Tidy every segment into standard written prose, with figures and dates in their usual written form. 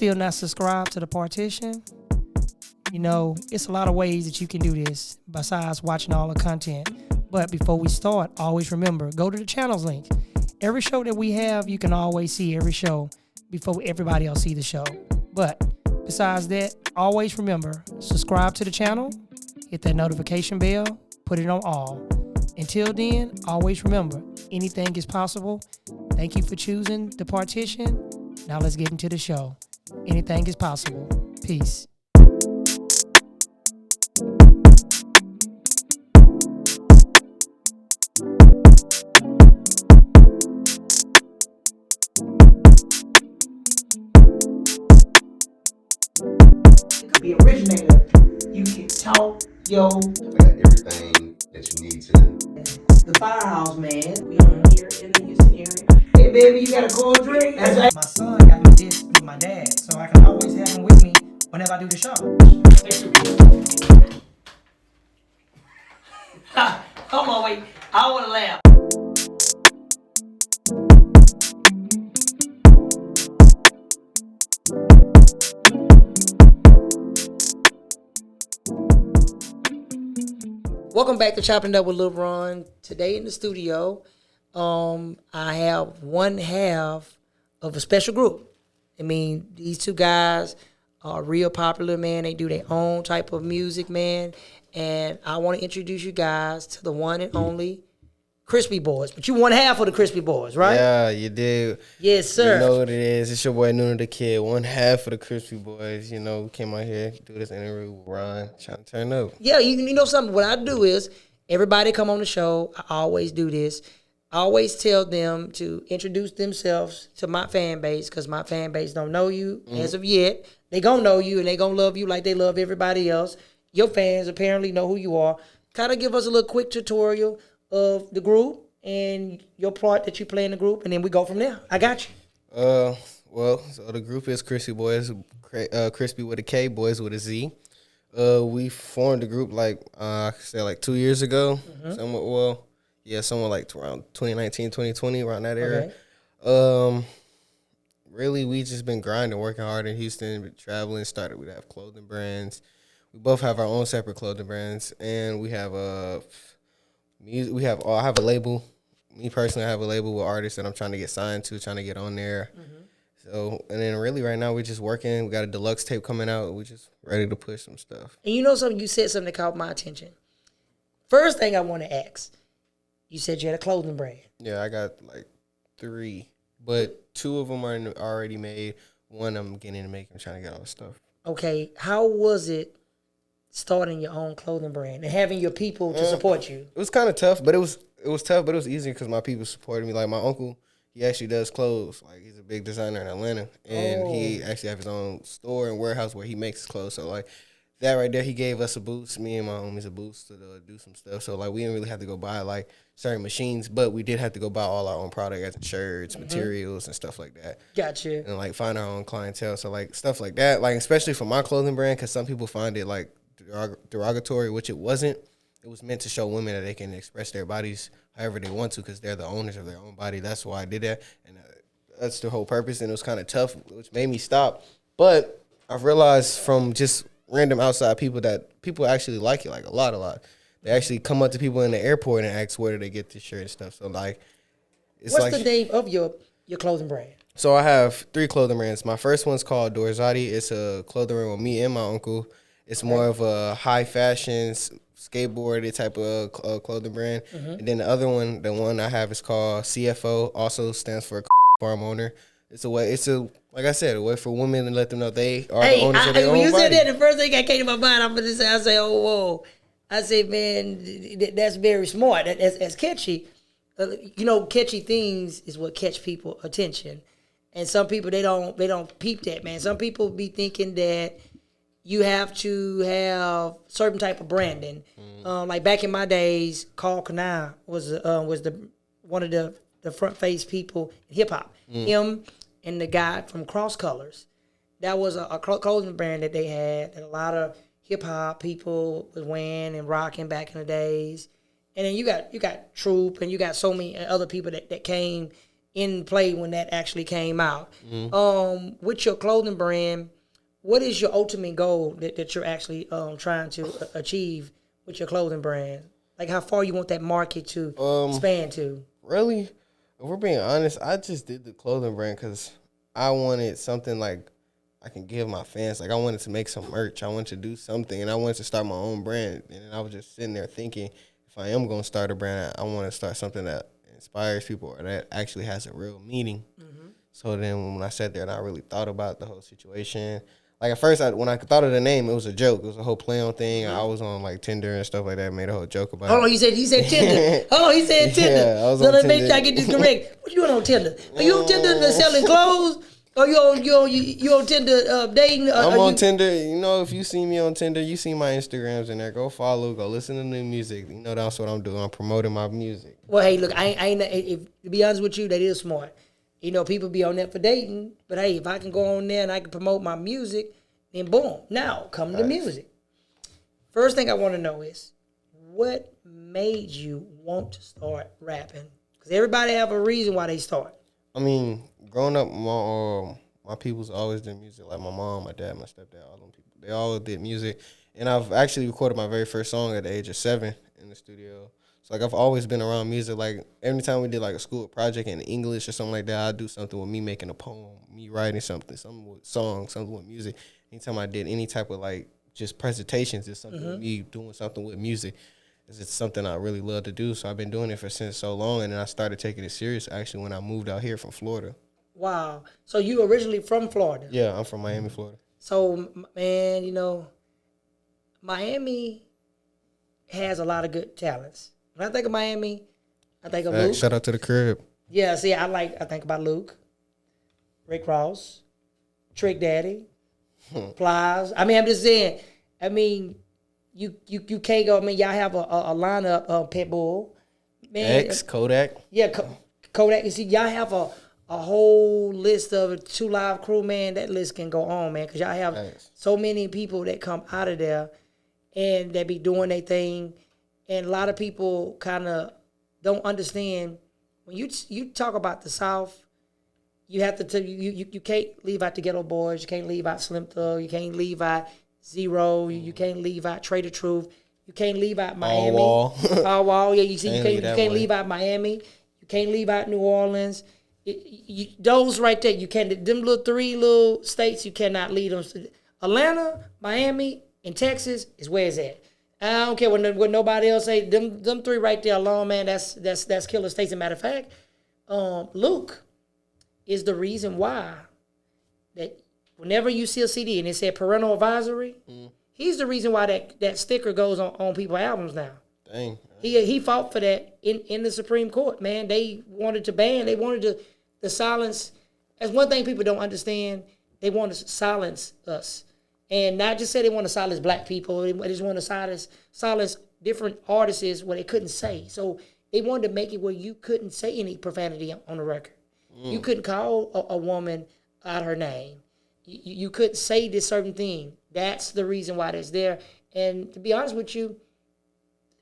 still not subscribed to the partition, you know, it's a lot of ways that you can do this besides watching all the content. But before we start, always remember, go to the channels link. Every show that we have, you can always see every show before everybody else see the show. But besides that, always remember, subscribe to the channel, hit that notification bell, put it on all. Until then, always remember, anything is possible. Thank you for choosing the partition. Now let's get into the show. Anything is possible. Peace. Be originator. You can talk, yo. I got everything that you need to. The firehouse, man. We on here in the Houston area. Hey, baby, you got a cold drink? That's right. My son got me this with my dad, so I can always have him with me whenever I do the show. Come on, wait. I want to laugh. Welcome back to Chopping Up with Lil Ron. Today in the studio, I have one half of a special group. I mean, these two guys are real popular, man. They do their own type of music, man. And I want to introduce you guys to the one and only Crispy Boys. But you one half of the Crispy Boys, right? Yeah, you did. Yes, sir. You know what it is. It's your boy Nunu the Kid, one half of the Crispy Boys. You know, we came out here, do this interview with Ron, trying to turn up. Yeah, you know something? What I do is, everybody come on the show, I always do this. I always tell them to introduce themselves to my fan base, because my fan base don't know you as of yet. They gonna know you, and they gonna love you like they love everybody else. Your fans apparently know who you are. Kind of give us a little quick tutorial of the group and your part that you play in the group, and then we go from there. I got you. Well, so the group is Crispy Boys, Crispy with a K, Boys with a Z. We formed the group like 2 years ago. Somewhat like around 2019, 2020, around that era. Okay. Really, we just been grinding, working hard in Houston, been traveling. Started, we have clothing brands. We both have our own separate clothing brands, and we have music. I have a label. Me personally, I have a label with artists that I'm trying to get signed to, trying to get on there. So, and then really right now we're just working. We got a deluxe tape coming out. We're just ready to push some stuff. And you know something? You said something that caught my attention. First thing I want to ask, you said you had a clothing brand. Yeah, I got like 3, but 2 of them are already made. One I'm getting to make. I'm trying to get all the stuff. Okay, how was it starting your own clothing brand and having your people to support you? It was kind of tough, but it was tough, but it was easier because my people supported me. Like my uncle, he actually does clothes. Like he's a big designer in Atlanta, and he actually have his own store and warehouse where he makes his clothes. So like that right there, he gave us a boost. Me and my homies a boost to do some stuff. So like we didn't really have to go buy like certain machines, but we did have to go buy all our own product, as shirts, materials, and stuff like that. Gotcha. And like find our own clientele. So like stuff like that, like especially for my clothing brand, because some people find it like derogatory, which it wasn't. It was meant to show women that they can express their bodies however they want to, because they're the owners of their own body. That's why I did that, and that's the whole purpose. And it was kind of tough, which made me stop. But I've realized from just random outside people that people actually like it, like a lot. They actually come up to people in the airport and ask where do they get this shirt and stuff. So like, it's What's like the name of your clothing brand? So I have 3 clothing brands. My first one's called Dorzati. It's a clothing brand with me and my uncle. It's more of a high fashion skateboard type of clothing brand. And then the other one, the one I have, is called CFO. Also stands for farm owner. It's like I said, a way for women to let them know they are the owners of their own body. When you said that, the first thing that came to my mind, I'm gonna say, oh whoa. I say, man, that's very smart. That's catchy. Catchy things is what catch people attention. And some people they don't peep that, man. Some people be thinking that you have to have certain type of branding. Like back in my days, Carl Kanai was the one of the front face people in hip hop. Him and the guy from Cross Colors. That was a clothing brand that they had that a lot of hip hop people was wearing and rocking back in the days. And then you got Troop, and you got so many other people that came in play when that actually came out. With your clothing brand, what is your ultimate goal that you're actually trying to achieve with your clothing brand? Like how far you want that market to expand to? Really, if we're being honest, I just did the clothing brand because I wanted something like I can give my fans. Like I wanted to make some merch. I wanted to do something, and I wanted to start my own brand. And I was just sitting there thinking, if I am going to start a brand, I want to start something that inspires people or that actually has a real meaning. So then when I sat there and I really thought about the whole situation, like at first when I thought of the name, it was a joke. It was a whole play on thing. I was on like Tinder and stuff like that. Made a whole joke about it. Hold on, he said Tinder. Hold on, he said Tinder. Yeah, I was so on let's make Tinder. sure I get this correct. What you doing on Tinder? Are you on Tinder to selling clothes? Or you on Tinder dating? I'm on Tinder. You know, if you see me on Tinder, you see my Instagrams in there. Go follow. Go listen to new music. You know, that's what I'm doing. I'm promoting my music. Well, hey, look, I ain't to be honest with you, that is smart. You know, people be on there for dating, but hey, if I can go on there and I can promote my music, then boom. Now, come to music. First thing I want to know is, what made you want to start rapping? Because everybody have a reason why they start. I mean, growing up, my people's always did music. Like my mom, my dad, my stepdad, all them people. They all did music. And I've actually recorded my very first song at the age of 7 in the studio. So, like, I've always been around music. Like, every time we did, like, a school project in English or something like that, I'd do something with me making a poem, me writing something with songs, something with music. Anytime I did any type of, like, just presentations, it's something with me doing something with music. It's something I really love to do. So, I've been doing it since so long. And then I started taking it serious, actually, when I moved out here from Florida. Wow. So, you originally from Florida? Yeah, I'm from Miami, Florida. So, man, you know, Miami has a lot of good talents. When I think of Miami, I think of Luke. Shout out to the crib. Yeah, see, I think about Luke, Rick Ross, Trick Daddy, Plies. I mean, I'm just saying. I mean, you can't go. I mean, y'all have a lineup of Pitbull, man. X, Kodak. Yeah, Kodak. You see, y'all have a whole list of 2 Live Crew, man. That list can go on, man, because y'all have so many people that come out of there and they be doing their thing. And a lot of people kind of don't understand when you talk about the South. You have to tell you can't leave out the Ghetto Boys. You can't leave out Slim Thug. You can't leave out Zero. You can't leave out Trader Truth. You can't leave out Miami. All Wall. Yeah, you see, you can't leave out Miami. You can't leave out New Orleans. Those right there, you can't. Them little 3 little states, you cannot leave them. Atlanta, Miami, and Texas is where it's at. I don't care what nobody else say. Them 3 right there alone, man. That's killer states. As a matter of fact, Luke is the reason why that whenever you see a CD and it said parental advisory, he's the reason why that sticker goes on people's albums now. Dang. He fought for that in the Supreme Court, man. They wanted to ban. They wanted to silence. That's one thing people don't understand. They want to silence us. And not just say they want to silence black people. They just want to silence different artists where they couldn't say. So they wanted to make it where you couldn't say any profanity on the record. You couldn't call a woman out her name. You couldn't say this certain thing. That's the reason why that's there. And to be honest with you,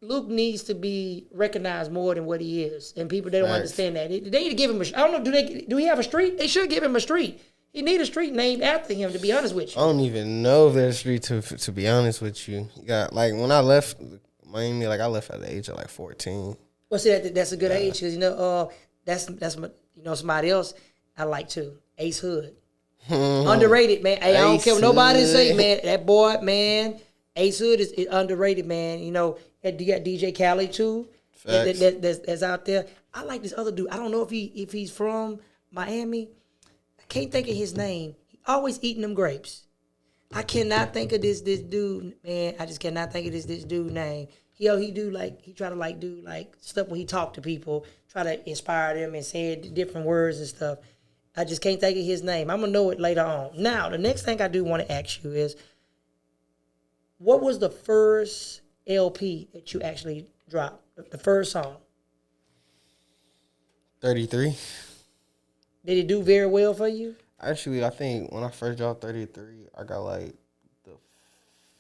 Luke needs to be recognized more than what he is. And people, they don't understand that. They need to give him I don't know, do he have a street? They should give him a street. He need a street named after him, to be honest with you. I don't even know if there's a street to be honest with you. You got, like, when I left Miami, like, I left at the age of, like, 14. Well, see, that's a good age, because, you know, that's you know, somebody else I like, too. Ace Hood. Underrated, man. Hey, I don't care what nobody say, man. That boy, man, Ace Hood is underrated, man. You know, you got DJ Khaled, too, that's out there. I like this other dude. I don't know if he's from Miami. Can't think of his name. He always eating them grapes. I cannot think of this dude, man. I just cannot think of this dude name. He try to like do like stuff when he talk to people, try to inspire them and say different words and stuff. I just can't think of his name. I'm gonna know it later on. Now, the next thing I do want to ask you is, what was the first LP that you actually dropped? The first song. 33. Did it do very well for you? Actually, I think when I first dropped 33, I got like the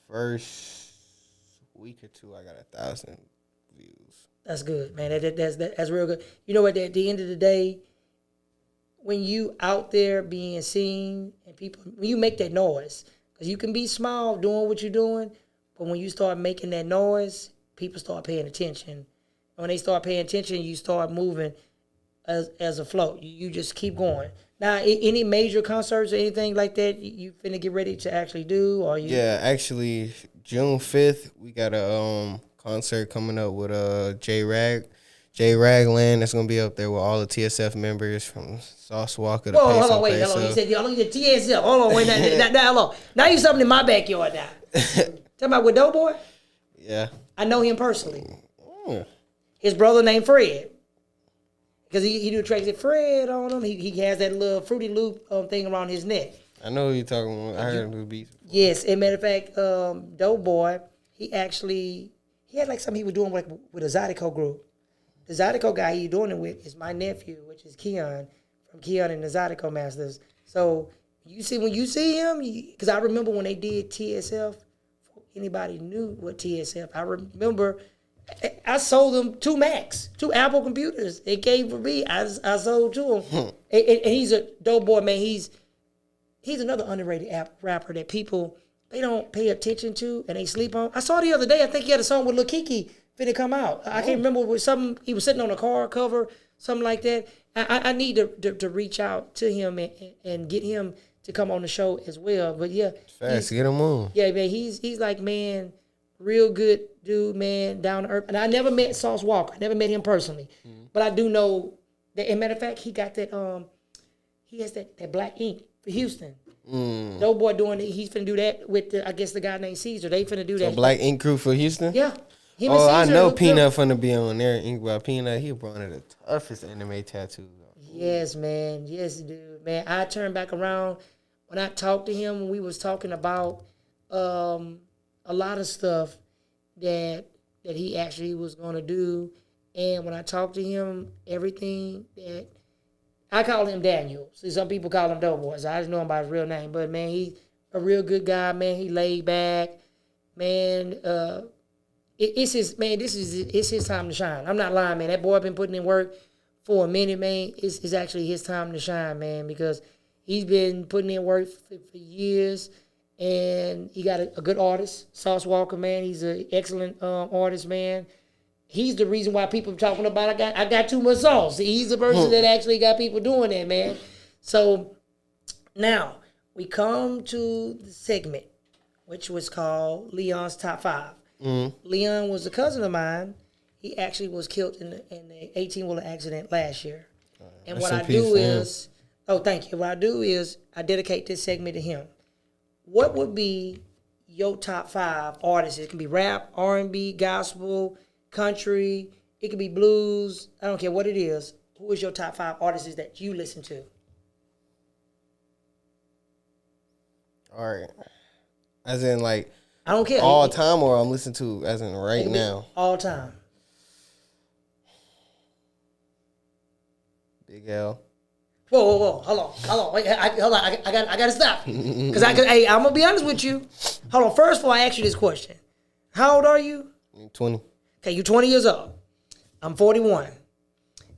first week or 2, I got 1,000 views. That's good, man. That's real good. You know what? At the end of the day, when you out there being seen and people, when you make that noise, because you can be small doing what you're doing, but when you start making that noise, people start paying attention. And when they start paying attention, you start moving as a float. You just keep going. Now, any major concerts or anything like that you finna get ready to actually do? Or you? Yeah, actually, June 5th, we got a concert coming up with J Ragland. That's gonna be up there with all the TSF members from Sauce Walker to Whoa, Peso hold on, wait, Peso. hold on. You said TSL. Hold on, wait, now, hold on. Now you something in my backyard now. Talking about with Doughboy? Yeah. I know him personally. Mm. His brother named Fred. Because he do tracks that Fred on him. He has that little Fruity Loop thing around his neck. I know who you're talking about. I heard the beats. Yes, as a matter of fact, Doughboy, he had like something he was doing with a Zydeco group. The Zydeco guy he doing it with is my nephew, which is Keon, from Keon and the Zydeco Masters. So when you see him, because I remember when they did TSF, anybody knew what TSF, I remember I sold them 2 Macs, 2 Apple computers. It came for me. I sold to him. And he's a dope boy, man. He's another underrated rapper that people, they don't pay attention to and they sleep on. I saw the other day, I think he had a song with Lil Kiki finna come out. I can't remember, with something, he was sitting on a car cover, something like that. I need to reach out to him and get him to come on the show as well. But yeah. Fast, get him on. Yeah, man, he's like, man, real good dude, man, down to earth. And I never met Sauce Walker. I never met him personally. But I do know that, as a matter of fact, he got that, he has that black ink for Houston. Doughboy doing it, he's finna do that with, I guess, the guy named Caesar. They finna do that. So Black Ink Crew for Houston? Yeah. Him and Oh, I Caesar know look good. Peanut finna be on there. Ink by Peanut, he one of the toughest anime tattoos. Yes, man. Yes, dude. Man, I turned back around when I talked to him. We was talking about a lot of stuff that he actually was going to do. And when I talked to him, everything that, I call him Daniel. See, some people call him Doughboy. So I just know him by his real name. But, man, he's a real good guy, man. He laid back. Man, it's his time to shine. I'm not lying, man. That boy been putting in work for a minute, man. It's actually his time to shine, man, because he's been putting in work for years, and he got a good artist, Sauce Walker, man. He's an excellent artist, man. He's the reason why people are talking about I got too much sauce. He's the person that actually got people doing that, man. So now we come to the segment, which was called Leon's Top 5. Leon was a cousin of mine. He actually was killed in the 18-wheeler accident last year. And what I do is, thank you. What I do is I dedicate this segment to him. What would be your top 5 artists? It can be rap, R&B, gospel, country. It could be blues. I don't care what it is. Who is your top 5 artists that you listen to? All right. As in, like, I don't care. all time, or I'm listening to as in right now? All time. Big L. Whoa. Hold on. Wait, hold on. I got to stop. Because I'm going to be honest with you. Hold on. First of all, I ask you this question. How old are you? 20. Okay, you're 20 years old. I'm 41.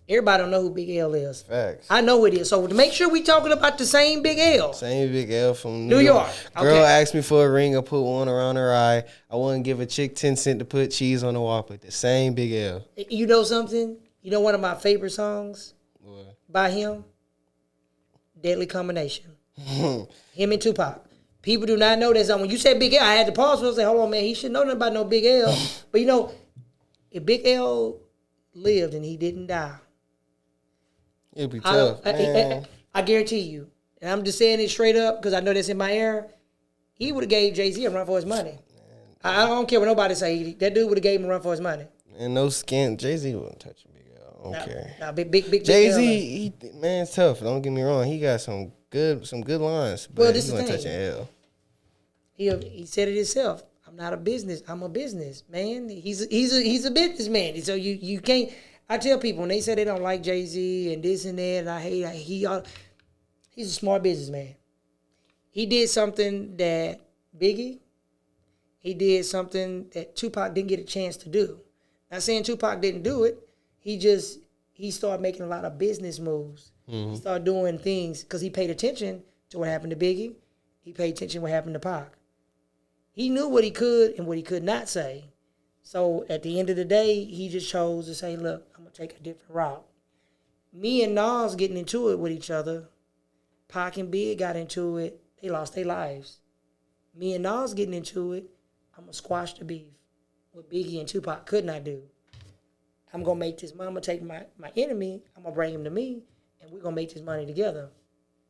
Everybody don't know who Big L is. Facts. I know who it is. So to make sure we talking about the same Big L. Same Big L from New York. Girl Okay. asked me for a ring. I put one around her eye. I wouldn't give a chick 10 cents to put cheese on the Whopper. The same Big L. You know something? You know one of my favorite songs What? by him? Deadly Combination. Him and Tupac. People do not know that song. When you said Big L, I had to pause and say, hold on, man, he should know nothing about no Big L. But you know, if Big L lived and he didn't die, It'd be tough, man. I guarantee you, and I'm just saying it straight up because I know that's in my air, he would have gave Jay-Z a run for his money. I don't care what nobody say. That dude would have gave him a run for his money. And no skin. Jay-Z wouldn't touch Big L. I don't care. Nah, big Jay-Z, man's tough. Don't get me wrong. He got some good lines, but Well, this he is the wasn't thing. touching L. He said it himself. I'm not a business. I'm a business man. He's a businessman. So you can't. I tell people when they say they don't like Jay-Z and this and that, and I hate he's a smart businessman. He did something that Biggie. He did something that Tupac didn't get a chance to do. Not saying Tupac didn't do it. He started making a lot of business moves He started doing things because he paid attention to what happened to Biggie. He paid attention to what happened to Pac. He knew what he could and what he could not say. So at the end of the day, he just chose to say, look, I'm going to take a different route. Me and Nas getting into it with each other, Pac and Big got into it. They lost their lives. Me and Nas getting into it, I'm going to squash the beef. What Biggie and Tupac could not do. I'm going to make this mama take my enemy. I'm going to bring him to me, and we're going to make this money together.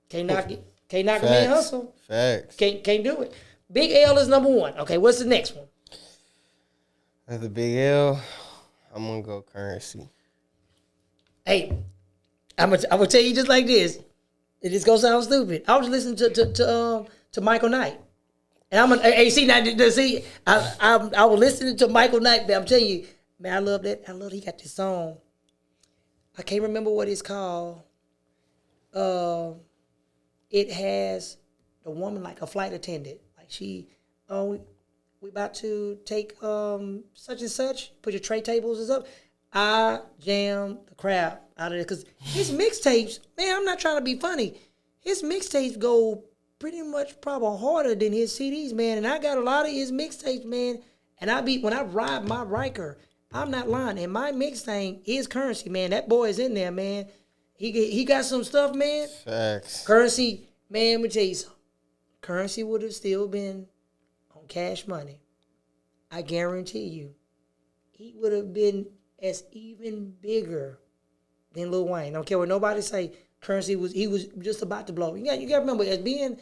Can't knock it. Can't knock a man hustle. Facts. Can't do it. Big L is number one. Okay, what's the next one? After Big L, I'm going to go Currency. Hey, I'm gonna tell you just like this. It just gonna sound stupid. I was listening to Michael Knight, and I'm gonna I was listening to Michael Knight. But I'm telling you, man, I love that. I love he got this song. I can't remember what it's called. It has the woman like a flight attendant, like she. We about to take such and such. Put your tray tables is up. I jam the crap out of it because his mixtapes, man, I'm not trying to be funny. His mixtapes go pretty much probably harder than his CDs, man. And I got a lot of his mixtapes, man. And when I ride my Riker, I'm not lying. And my mixtape is Currency, man. That boy is in there, man. He got some stuff, man. Facts. Currency, man, let me tell you something. Currency would have still been on Cash Money. I guarantee you. He would have been as even bigger than Lil Wayne. I don't care what nobody say. Currency was just about to blow. You got to remember, as being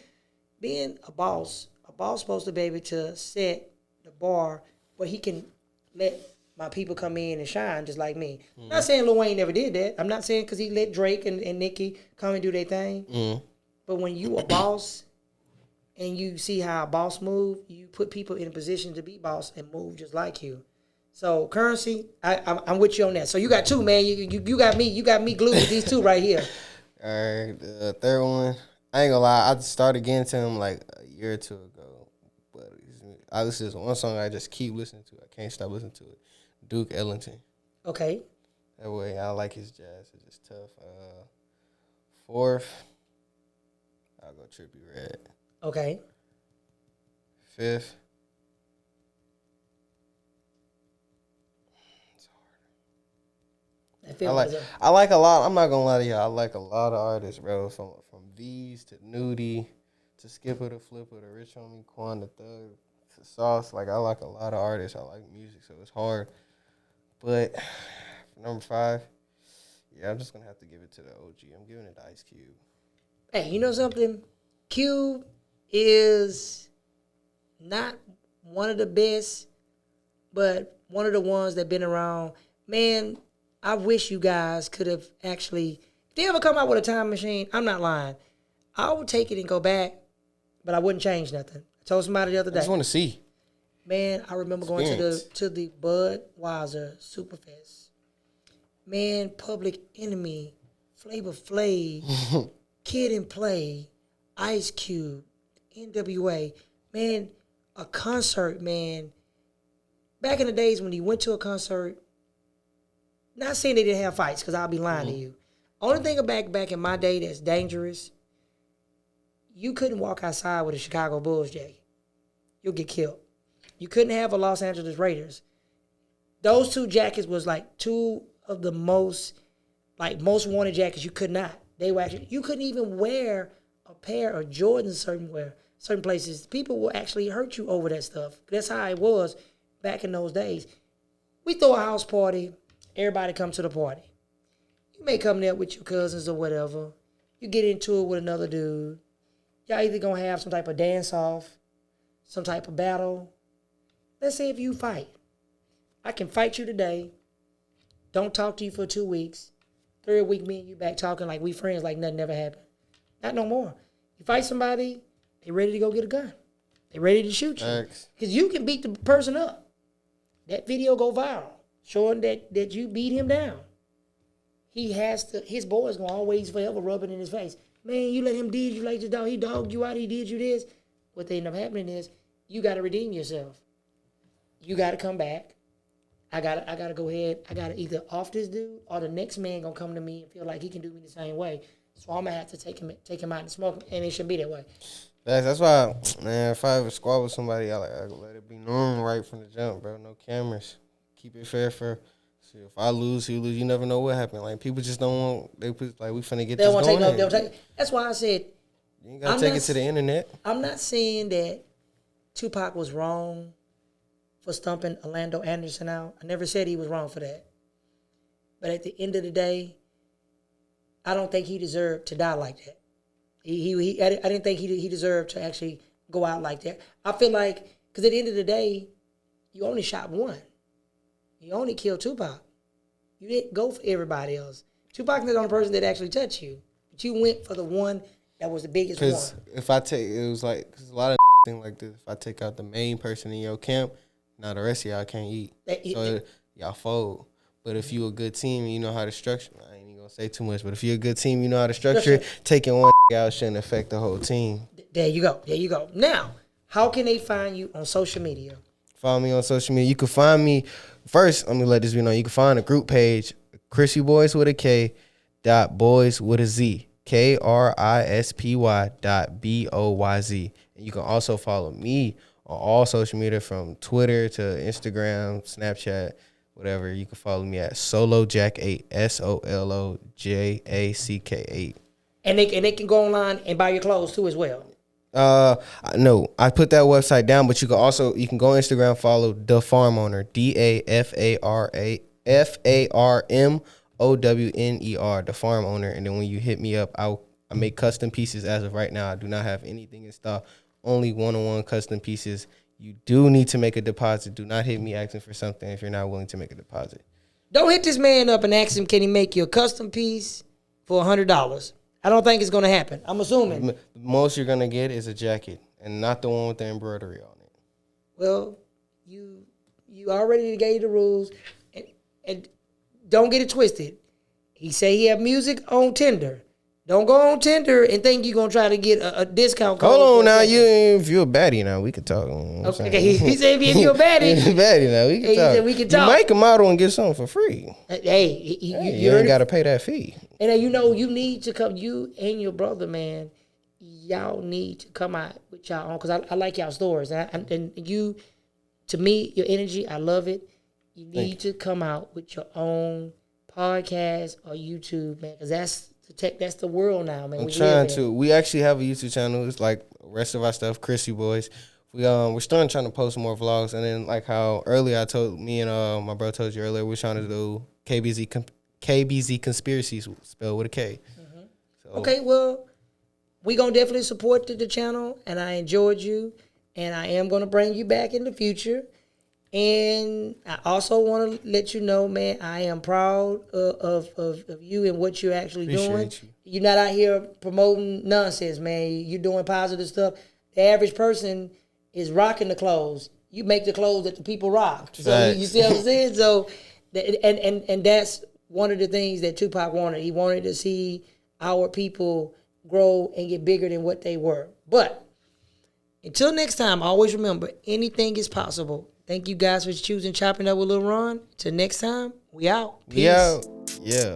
a boss supposed to be able to set the bar where he can let my people come in and shine just like me. I'm not saying Lil Wayne never did that. I'm not saying because he let Drake and Nicki come and do their thing. But when you a boss and you see how a boss move, you put people in a position to be boss and move just like you. So Currency, I'm with you on that. So you got two, man. You got me glued with these two right here. All right, the third one. I ain't gonna lie, I started getting to him like a year or two ago, but I listen to one song I just keep listening to. I can't stop listening to it. Duke Ellington. Okay. That way, I like his jazz. It's just tough. Fourth, I'll go Trippie Redd. Okay. Fifth. I like a lot. I'm not gonna lie to you. I like a lot of artists, bro. From V's to Nudie to Skipper to Flipper to Rich Homie Quan to Thug to Sauce. Like I like a lot of artists. I like music, so it's hard. But for number 5, yeah, I'm just gonna have to give it to the OG. I'm giving it to Ice Cube. Hey, you know something? Cube is not one of the best, but one of the ones that been around. Man, I wish you guys could have actually, if they ever come out with a time machine, I'm not lying. I would take it and go back, but I wouldn't change nothing. I told somebody the other day. I just want to see. Man, I remember going to the Budweiser Superfest. Man, Public Enemy, Flavor Flav, Kid and Play, Ice Cube, NWA. Man, a concert, man. Back in the days when you went to a concert, not saying they didn't have fights, because I'll be lying to you. Only thing back in my day that's dangerous, you couldn't walk outside with a Chicago Bulls jacket. You'll get killed. You couldn't have a Los Angeles Raiders. Those two jackets was like two of the most wanted jackets. You could not. They were actually, you couldn't even wear a pair of Jordans certain places. People will actually hurt you over that stuff. That's how it was back in those days. We throw a house party. Everybody come to the party. You may come there with your cousins or whatever. You get into it with another dude. Y'all either going to have some type of dance-off, some type of battle. Let's say if you fight. I can fight you today. Don't talk to you for 2 weeks. Third week, me and you back talking like we friends, like nothing ever happened. Not no more. You fight somebody, they ready to go get a gun. They ready to shoot you. Because you can beat the person up. That video go viral, showing that you beat him down. He has to, his boy's going to always forever rub it in his face. Man, you let him did you like this dog. He dogged you out. He did you this. What they end up happening is you got to redeem yourself. You got to come back. I gotta go ahead. I gotta either off this dude or the next man gonna come to me and feel like he can do me the same way. So I'm gonna have to take him out and smoke him, and it shouldn't be that way. That's why, man. If I ever squad with somebody, I let it be normal right from the jump, bro. No cameras. Keep it fair. See, if I lose, you lose. You never know what happened. Like people just don't want. They put like we finna get They this don't want going. to take no. They'll take. That's why I said You ain't gotta take it to the internet. I'm not saying that Tupac was wrong for stumping Orlando Anderson out. I never said he was wrong for that. But at the end of the day, I don't think he deserved to die like that. I didn't think he deserved to actually go out like that. I feel like, because at the end of the day, you only shot one. You only killed Tupac. You didn't go for everybody else. Tupac is the only person that actually touched you. But you went for the one that was the biggest one. Because if I take, it was like, cause a lot of thing like this. If I take out the main person in your camp, now the rest of y'all can't eat. So y'all fold. But if you a good team and you know how to structure, I ain't even gonna say too much, but if you're a good team, you know how to structure it, taking one out shouldn't affect the whole team. There you go. Now, how can they find you on social media? Follow me on social media. You can find me, first, I'm gonna let this be known, you can find a group page, Crispy Boys with a K, dot boys with a Z, KRISPY.BOYZ. And you can also follow me on all social media from Twitter to Instagram, Snapchat, whatever. You can follow me at SoloJack8, SOLOJACK8. And they can go online and buy your clothes too as well. No, I put that website down, but you can go on Instagram, follow The Farm Owner, DAFARMOWNER, The Farm Owner. And then when you hit me up, I make custom pieces. As of right now, I do not have anything in stock, only one-on-one custom pieces. You do need to make a deposit. Do not hit me asking for something if you're not willing to make a deposit. Don't hit this man up and ask him, can he make you a custom piece for $100? I don't think it's going to happen. I'm assuming. The most you're going to get is a jacket, and not the one with the embroidery on it. Well, you already gave the rules, and don't get it twisted. He say he have music on Tinder. Don't go on Tinder and think you're going to try to get a discount code. Hold on now. If you're a baddie now, we can talk. Okay, he said if you're a baddie. Baddie now, we can talk. He said we can talk. You make a model and get something for free. Hey, you ain't got to pay that fee. And you need to come, you and your brother, man, y'all need to come out with y'all own, because I like y'all stories. And you, to me, your energy, I love it. You need to come out with your own podcast or YouTube, man, because that's the world now, man. I'm trying to. We actually have a YouTube channel. It's like the rest of our stuff, Chrissy Boys. We're starting trying to post more vlogs, and then like how earlier I told me and my bro told you earlier, we're trying to do KBZ Conspiracies, spelled with a K. Mm-hmm. So. Okay, well, we gonna definitely support the channel, and I enjoyed you, and I am gonna bring you back in the future. And I also want to let you know, man, I am proud of you and what you're actually doing. You're not out here promoting nonsense, man. You're doing positive stuff. The average person is rocking the clothes. You make the clothes that the people rock. So you see what I'm saying? So, and that's one of the things that Tupac wanted. He wanted to see our people grow and get bigger than what they were. But until next time, always remember, anything is possible. Thank you guys for choosing Chopping Up with Lil Ron. Till next time, we out. Peace. Yeah.